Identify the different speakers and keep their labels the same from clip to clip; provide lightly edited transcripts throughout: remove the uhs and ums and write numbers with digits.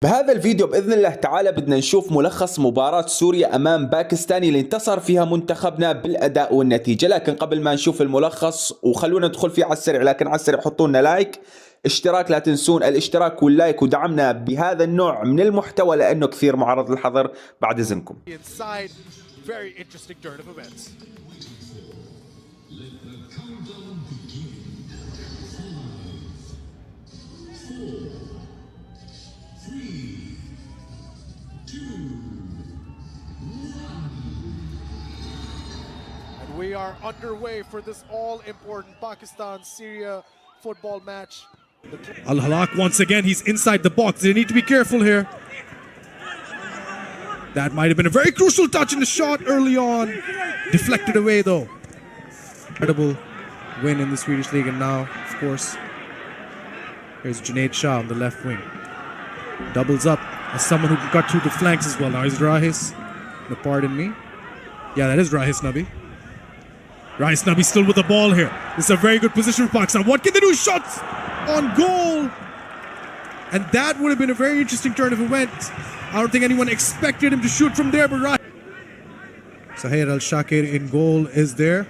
Speaker 1: بهذا الفيديو بإذن الله تعالى بدنا نشوف ملخص مباراة سوريا أمام باكستان اللي انتصر فيها منتخبنا بالأداء والنتيجة. لكن قبل ما نشوف الملخص وخلونا ندخل فيه على السريع، لكن على السريع حطوا لنا لايك، اشتراك، لا تنسون الاشتراك واللايك ودعمنا بهذا النوع من المحتوى لأنه كثير معرض للحظر. بعد إذنكم.
Speaker 2: We are underway for this all-important Pakistan-Syria football match.
Speaker 3: Al-Halak once again, he's inside the box. They need to be careful here. That might have been a very crucial touch in the shot early on. Deflected away though. Incredible win in the Swedish league, and now, of course, here's Junaid Shah on the left wing. Doubles up as someone who can cut through the flanks as well. Now he's Rahis. No, pardon me. Yeah, that is Rahis Nabi. Rahis Nabi still with the ball here. This is a very good position for Pakistan. What can they do? Shots on goal. And that would have been a very interesting turn of events. I don't think anyone expected him to shoot from there, but right. Sahir Al-Shakir in goal is there.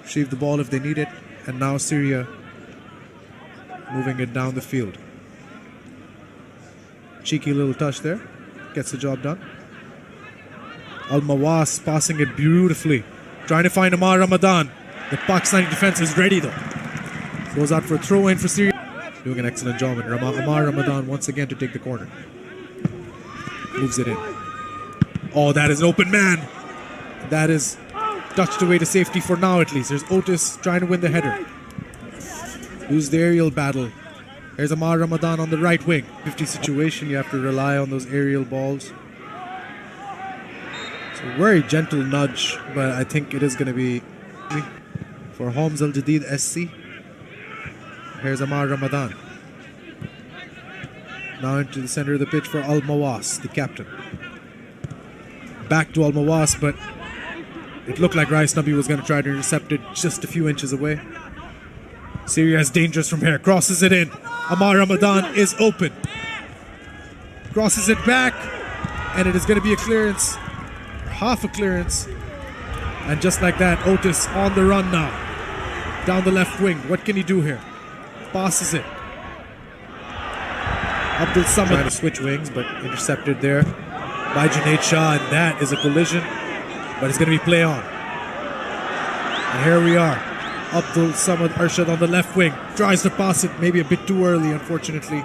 Speaker 3: Retrieve the ball if they need it. And now Syria moving it down the field. Cheeky little touch there. Gets the job done. Al-Mawas passing it beautifully. Trying to find Amar Ramadan. The Pakistani defense is ready though. Goes out for a throw in for Syria. Doing an excellent job. And Amar Ramadan once again to take the corner. Moves it in. Oh, that is an open man. That is touched away to safety for now at least. There's Otis trying to win the header. Lose the aerial battle. There's Amar Ramadan on the right wing. 50 situation, you have to rely on those aerial balls. A very gentle nudge, but I think it is going to be for Homs Al Jadid SC. Here's Amar Ramadan. Now into the center of the pitch for Al Mawas, the captain. Back to Al Mawas, but it looked like Rahis Nabi was going to try to intercept it just a few inches away. Syria is dangerous from here. Crosses it in. Amar Ramadan is open. Crosses it back, and it is going to be a clearance. Half a clearance, and just like that, Otis on the run now down the left wing. What can he do here? Passes it. Abdul Samad trying to switch wings, but intercepted there by Junaid Shah, and that is a collision, but it's going to be play on. And here we are. Abdul Samad Arshad on the left wing tries to pass it, maybe a bit too early, unfortunately.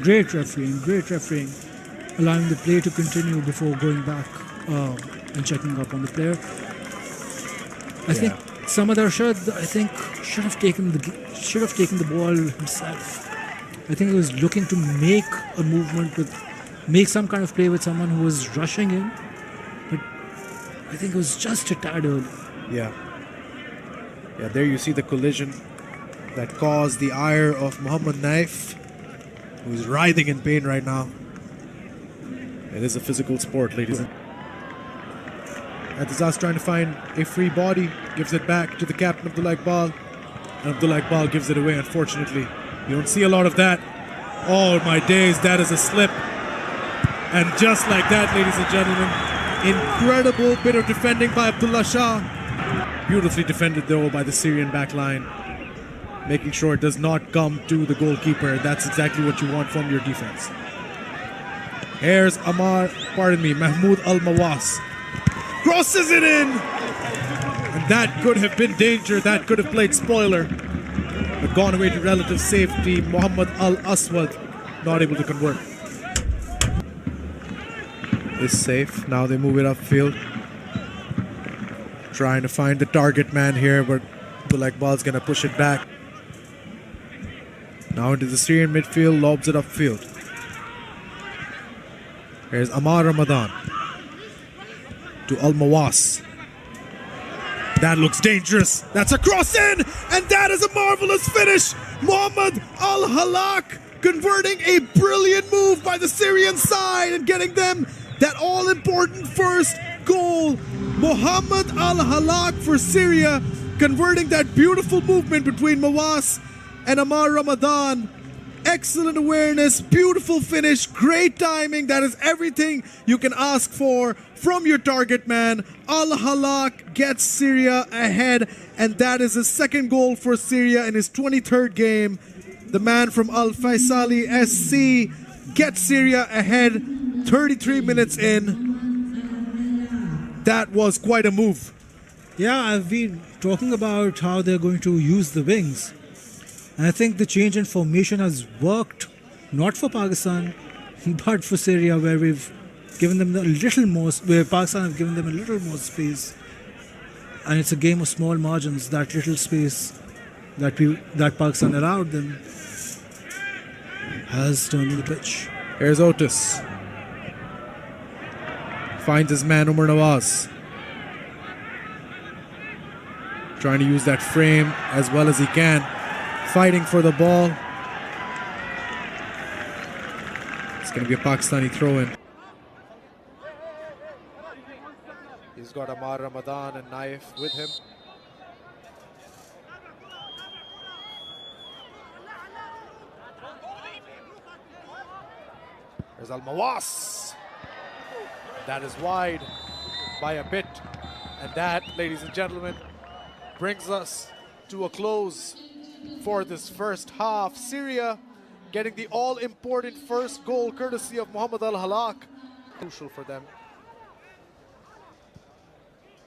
Speaker 4: Great refereeing, allowing the play to continue before going back and checking up on the player. I think Samad Arshad, should have taken the ball himself. I think he was looking to make a movement make some kind of play with someone who was rushing in, but I think it was just a tad early.
Speaker 3: Yeah, there you see the collision that caused the ire of Muhammad Naif, who's writhing in pain right now. It is a physical sport, ladies and gentlemen. Atazaz trying to find a free body, gives it back to the captain Abdullah Iqbal, and Abdullah Iqbal gives it away, unfortunately. You don't see a lot of that. Oh my days, that is a slip. And just like that, ladies and gentlemen, incredible bit of defending by Abdullah Shah. Beautifully defended though by the Syrian back line, making sure it does not come to the goalkeeper. That's exactly what you want from your defense. Here's Mahmoud Al-Mawas. Crosses it in! And that could have been danger. That could have played spoiler. But gone away to relative safety. Muhammad Al-Aswad not able to convert. Is safe. Now they move it upfield. Trying to find the target man here, but Abdullah Iqbal's going to push it back. Now into the Syrian midfield, lobs it upfield. Here's Amar Ramadan to Al Mawas. That looks dangerous. That's a cross in, and that is a marvelous finish. Muhammad Al-Halak converting a brilliant move by the Syrian side and getting them that all-important first goal. Muhammad Al-Halak for Syria, converting that beautiful movement between Mawas And Amar Ramadan, excellent awareness, beautiful finish, great timing. That is everything you can ask for from your target man. Al Halak gets Syria ahead, and that is his second goal for Syria in his 23rd game. The man from Al Faisali SC gets Syria ahead 33 minutes in. That was quite a move.
Speaker 4: Yeah, I've been talking about how they're going to use the wings. And I think the change in formation has worked, not for Pakistan, but for Syria, where we've given them a little more, where Pakistan have given them a little more space. And it's a game of small margins, that little space that Pakistan allowed them has turned the pitch.
Speaker 3: Here's Otis. Finds his man Umar Nawaz. Trying to use that frame as well as he can. Fighting for the ball. It's going to be a Pakistani throw-in.
Speaker 2: He's got Amar Ramadan and Naif with him. There's Al-Mawas. That is wide by a bit. And that, ladies and gentlemen, brings us to a close for this first half. Syria getting the all-important first goal courtesy of Muhammad Al-Halak. Crucial for them.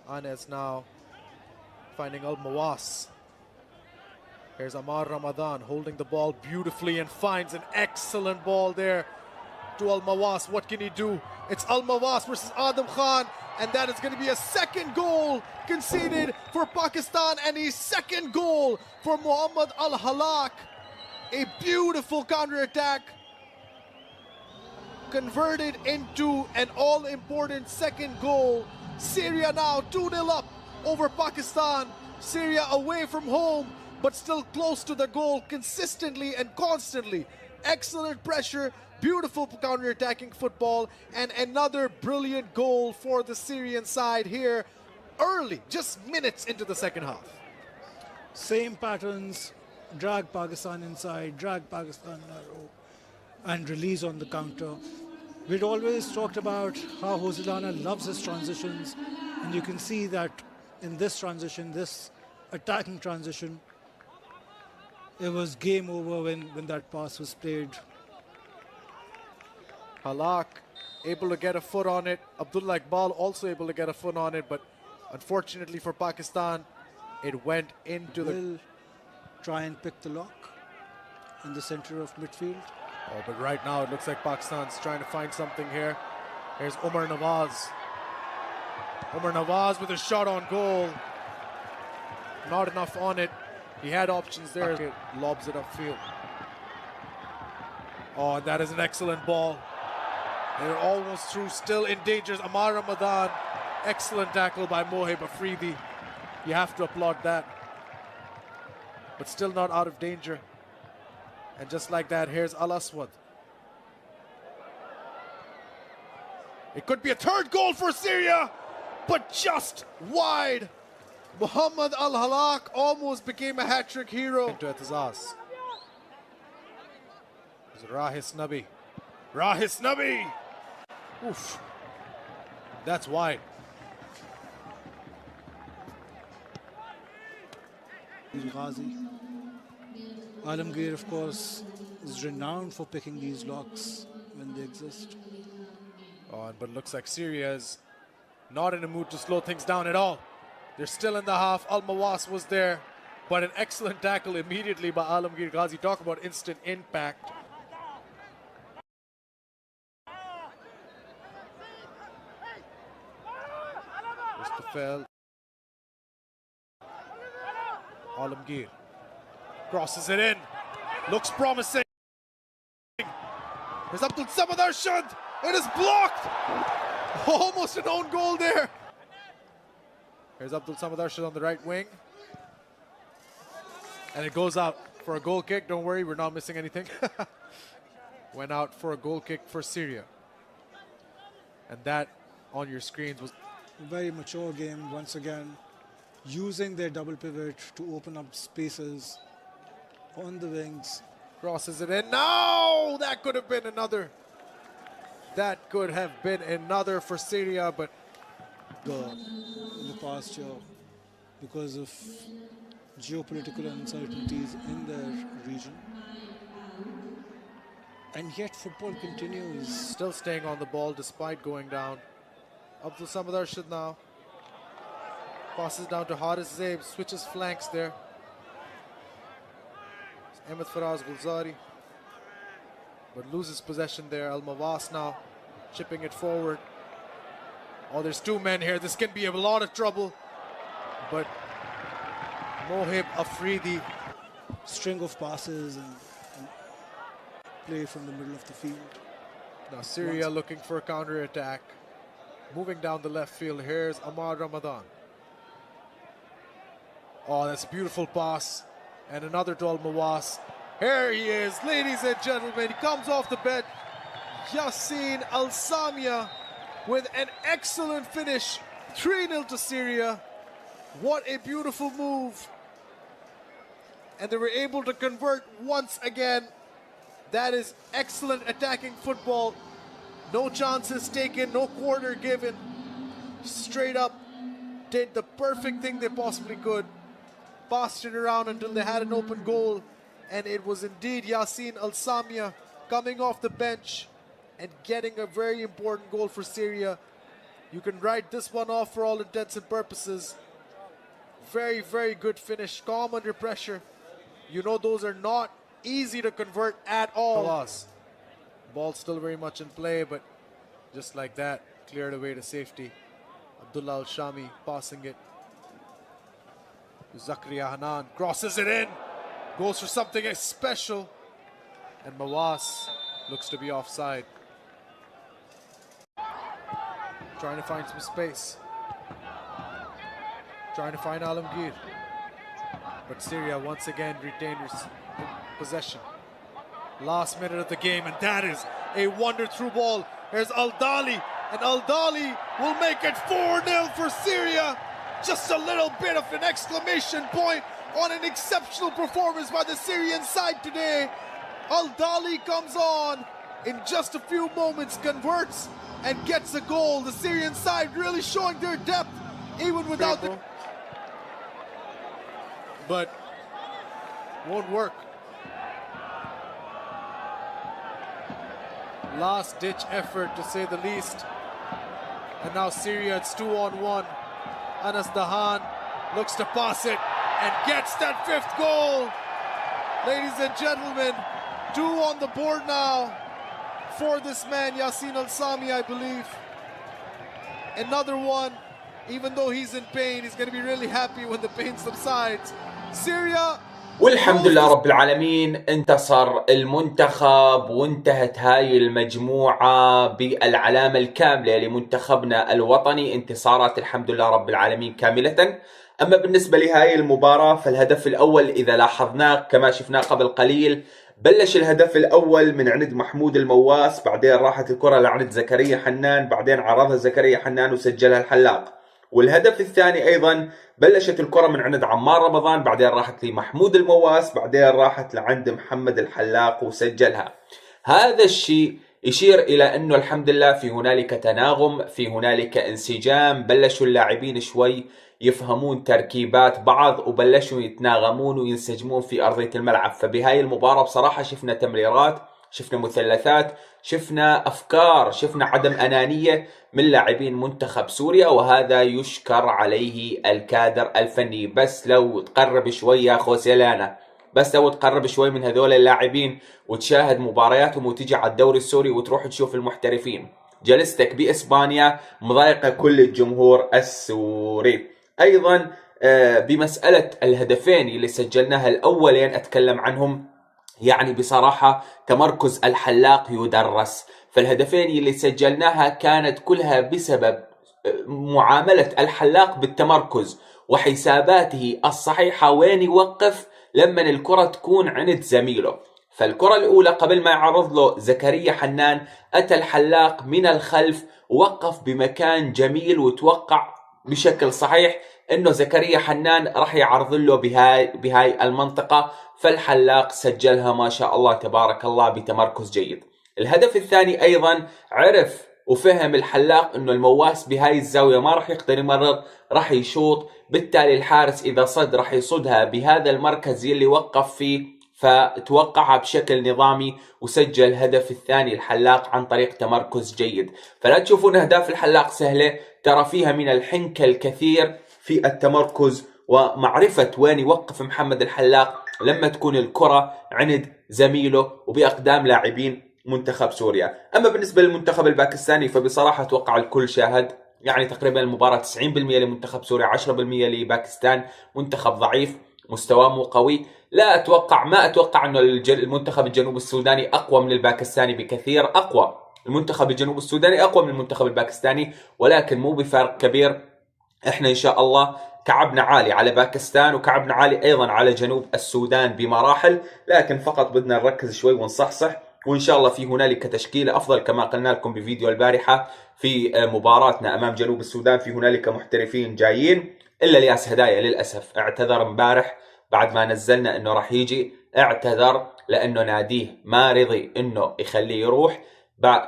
Speaker 2: Anes now finding Al-Mawas. Here's Amar Ramadan holding the ball beautifully and finds an excellent ball there to Al-Mawas. What can he do? It's Al-Mawas versus Adam Khan, and that is going to be a second goal conceded for Pakistan and a second goal for Muhammad Al-Halak. A beautiful counter-attack converted into an all-important second goal. Syria now 2-0 up over Pakistan. Syria away from home, but still close to the goal consistently and constantly. Excellent pressure, beautiful counter-attacking football, and another brilliant goal for the Syrian side here early, just minutes into the second half.
Speaker 4: Same patterns, drag Pakistan inside, drag Pakistan narrow, and release on the counter. We'd always talked about how Hosilana loves his transitions, and you can see that in this transition, this attacking transition, it was game over when that pass was played.
Speaker 2: Halak able to get a foot on it. Abdullah Iqbal also able to get a foot on it, but unfortunately for Pakistan, it went into
Speaker 4: Will try and pick the lock in the center of midfield.
Speaker 2: Oh, but right now it looks like Pakistan's trying to find something here. Here's Umar Nawaz. Umar Nawaz with a shot on goal. Not enough on it. He had options there. It lobs it upfield. Oh, that is an excellent ball. They're almost through, still in danger. Amar Ramadan, excellent tackle by Mohib Afridi. You have to applaud that. But still not out of danger. And just like that, here's Al Aswad. It could be a third goal for Syria, but just wide. Muhammad Al-Halak almost became a hat-trick hero. Into Etizaz. There's Rahis Nabi. Rahis Nabi! Oof. That's wide.
Speaker 4: Ghazi. Alamgir, of course, is renowned for picking these locks when they exist.
Speaker 2: Oh, but looks like Syria is not in a mood to slow things down at all. They're still in the half. Al-Mawas was there, but an excellent tackle immediately by Alamgir Ghazi. Talk about instant impact. Mustafel. Alamgir crosses it in. Looks promising. There's Abdul Samad Arshad. It is blocked. Almost an own goal there. Here's Abdul Samad Arshad on the right wing. And it goes out for a goal kick. Don't worry, we're not missing anything. Went out for a goal kick for Syria. And that on your screens was
Speaker 4: a very mature game once again, using their double pivot to open up spaces
Speaker 5: on the wings.
Speaker 2: Crosses it in. No! That could have been another. That could have been another for Syria, but
Speaker 5: In the past year, because of geopolitical uncertainties in their region. And yet football continues.
Speaker 2: still staying on the ball despite going down. Abdul Samad Arshad now. Passes down to Haris Zaib, switches flanks there. Ahmed Faraz Gulzari, but loses possession there. Al Mawas now chipping it forward. Oh, there's two men here. This can be a lot of trouble. But Mohib Afridi.
Speaker 5: String of passes and play from the middle of the field.
Speaker 2: Now Syria looking for a counter-attack. Moving down the left field. Here's Ahmad Ramadan. Oh, that's a beautiful pass. And another to Al Mawas. Here he is, ladies and gentlemen. He comes off the bench. Yassin Al Samia with an excellent finish. 3-0 to Syria. What a beautiful move. And they were able to convert once again. That is excellent attacking football. No chances taken, no quarter given. Straight up did the perfect thing they possibly could. Passed it around until they had an open goal. And it was indeed Yassin Al Samia coming off the bench and getting a very important goal for Syria. You can write this one off for all intents and purposes. Very, very good finish. Calm under pressure. You know those are not easy to convert at all. Ball still very much in play, but just like that, cleared away to safety. Abdullah Al-Shami passing it. Zakaria Hanan crosses it in. Goes for something special. And Mawas looks to be offside. Trying to find some space. Trying to find Alamgir. But Syria once again retained possession. Last minute of the game, and that is a wonder through ball. Here's Al-Dali, and Al-Dali will make it 4-0 for Syria. Just a little bit of an exclamation point on an exceptional performance by the Syrian side today. Al-Dali comes on in just a few moments, converts and gets a goal. The Syrian side really showing their depth even without the... But won't work. Last ditch effort to say the least. And now Syria, it's 2-on-1. Anas Dahan looks to pass it and gets that 5th goal. Ladies and gentlemen, 2 on the board now for this man, Yassin Al Sami, I believe. Another one, even though he's in pain, he's going to be really happy when the pain subsides. Syria.
Speaker 1: والحمد لله رب العالمين، انتصر المنتخب وانتهت هاي المجموعة بالعلامة الكاملة لمنتخبنا الوطني. انتصارات الحمد لله رب العالمين كاملة. أما بالنسبة لهاي المباراة فالهدف الأول إذا لاحظناه كما شفناه قبل قليل، بلش الهدف الأول من عند محمود المواس، بعدين راحت الكرة لعند زكريا حنان، بعدين عرضها زكريا حنان وسجلها الحلاق. والهدف الثاني أيضا بلشت الكرة من عند عمار رمضان، بعدين راحت لمحمود المواس، بعدين راحت لعند محمد الحلاق وسجلها. هذا الشيء يشير إلى أنه الحمد لله في هنالك تناغم، في هنالك انسجام، بلشوا اللاعبين شوي يفهمون تركيبات بعض وبلشوا يتناغمون وينسجمون في أرضية الملعب. فبهاي المباراة بصراحة شفنا تمريرات، شفنا مثلثات، شفنا أفكار، شفنا عدم أنانية من لاعبين منتخب سوريا، وهذا يشكر عليه الكادر الفني. بس لو تقرب شوي يا خوسيلانا، بس لو تقرب شوي من هذول اللاعبين وتشاهد مبارياتهم وتجي على الدوري السوري وتروح تشوف المحترفين، جلستك بإسبانيا مضايقة كل الجمهور السوري. أيضا بمسألة الهدفين اللي سجلناها الأولين أتكلم عنهم، يعني بصراحة تمركز الحلاق يدرس. فالهدفين اللي سجلناها كانت كلها بسبب معاملة الحلاق بالتمركز وحساباته الصحيحة وين يوقف لما الكرة تكون عند زميله. فالكرة الأولى قبل ما يعرض له زكريا حنان أتى الحلاق من الخلف ووقف بمكان جميل وتوقع بشكل صحيح انه زكريا حنان راح يعرض له بهاي المنطقة، فالحلاق سجلها ما شاء الله تبارك الله بتمركز جيد. الهدف الثاني ايضا عرف وفهم الحلاق انه المواس بهاي الزاوية ما راح يقدر يمرر، راح يشوط، بالتالي الحارس اذا صد راح يصدها بهذا المركز اللي وقف فيه، فتوقعها بشكل نظامي وسجل الهدف الثاني الحلاق عن طريق تمركز جيد. فلا تشوفون اهداف الحلاق سهلة، ترى فيها من الحنكة الكثير في التمركز ومعرفة وين يوقف محمد الحلاق لما تكون الكرة عند زميله وبأقدام لاعبين منتخب سوريا. أما بالنسبة للمنتخب الباكستاني فبصراحة أتوقع الكل شاهد، يعني تقريبا المباراة 90% لمنتخب سوريا 10% لباكستان. منتخب ضعيف، مستواه مو قوي. ما أتوقع أنه المنتخب الجنوب السوداني أقوى من الباكستاني بكثير، أقوى. المنتخب الجنوب السوداني أقوى من المنتخب الباكستاني ولكن مو بفارق كبير. احنا إن شاء الله كعبنا عالي على باكستان وكعبنا عالي أيضا على جنوب السودان بمراحل، لكن فقط بدنا نركز شوي ونصحصح، وإن شاء الله في هنالك تشكيلة أفضل كما قلنا لكم بفيديو البارحة في مباراتنا أمام جنوب السودان. في هنالك محترفين جايين، إلا الياس هدايا للأسف اعتذر امبارح بعد ما نزلنا إنه راح يجي، اعتذر لأنه ناديه ما رضي إنه يخليه يروح.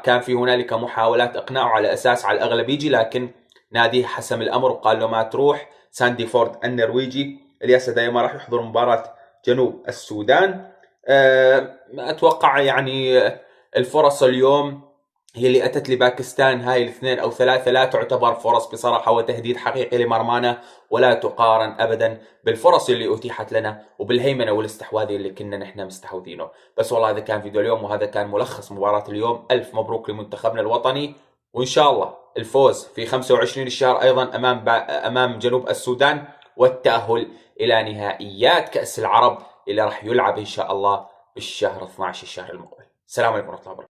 Speaker 1: كان في هنالك محاولات إقناعه على أساس على الأغلب يجي، لكن ناديه حسم الأمر وقال له ما تروح. ساندي فورد النرويجي، الياس هدايا ما راح يحضر مباراة جنوب السودان. أتوقع يعني الفرص اليوم هي اللي أتت لباكستان، هاي الاثنين أو ثلاثة لا تعتبر فرص بصراحة وتهديد حقيقي لمرمانا، ولا تقارن أبدا بالفرص اللي أتيحت لنا وبالهيمنة والاستحواذ اللي كنا نحن مستحوذينه. بس والله هذا كان فيديو اليوم وهذا كان ملخص مباراة اليوم. ألف مبروك لمنتخبنا الوطني، وإن شاء الله الفوز في 25 الشهر أيضا أمام جنوب السودان، والتأهل إلى نهائيات كأس العرب اللي راح يلعب إن شاء الله بالشهر 12 الشهر المقبل. السلام عليكم ورحمة الله وبركاته.